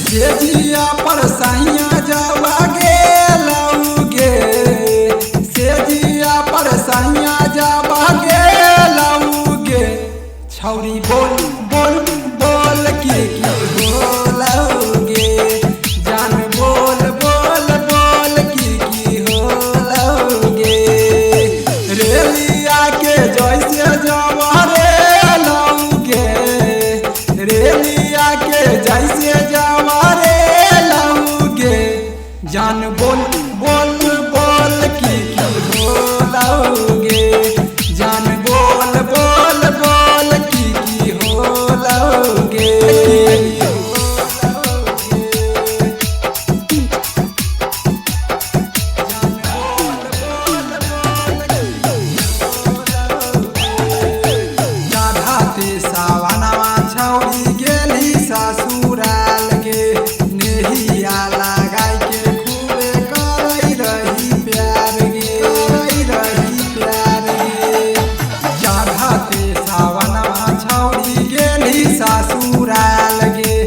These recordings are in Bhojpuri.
सेजिया पर सैया जावा गेलौगे, सेजिया पर सैया जावा गेलौगे। छौरी बोल बोल बोल की होलौगे, जान बोल बोल बोल की होलौगे। रेलिया के जैसे जावा रेलौगे, रेलिया के जैसे जावा रेलौगे। जान बोल बोल बोल की होलौगे, जान बोल बोल बोल की होलौगे। सावनवा छौरी गेली ससुराल गे, नेहिया लगाई के खूबे करई रही प्यार गे, करई रही प्यार गे। चढ़ते सावनवा छौरी गेली ससुराल गे,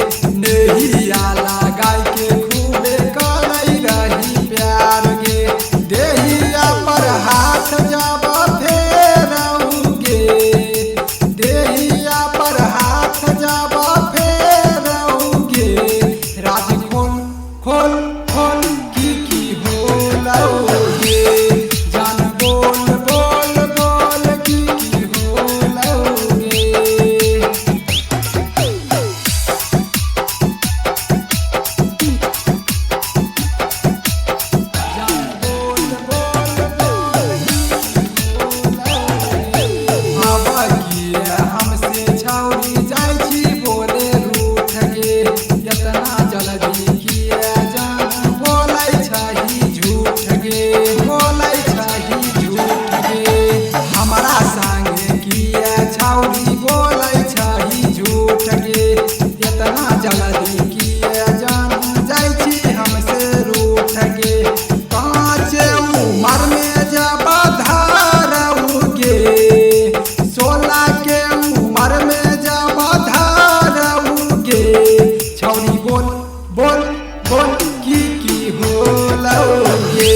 नेहिया लगाई के खूबे करई रही प्यार गे। देहिया पर हाथ जब फेरौगे, देहिया पर हाथ जब फेरौगे। राज खोल खोल खोल की होलौगे, जान बोल बोल बोल की होलौगे। हमसे छौरी जाइ छी बोले रूठ गे, एतना जल्दी किए जान बोलै छही झूठ गे, बोलै छही झूठ गे। हमरा संगे किए छौरी बोलै छही झूठ गे, एतना जल्दी किए जान जाइ छी हमसे रूठ गे। काँचे उमर में जब धरौगे, 16 के उमर में जब धरौगे। छौरी बोल बोल बोल की होलौगे,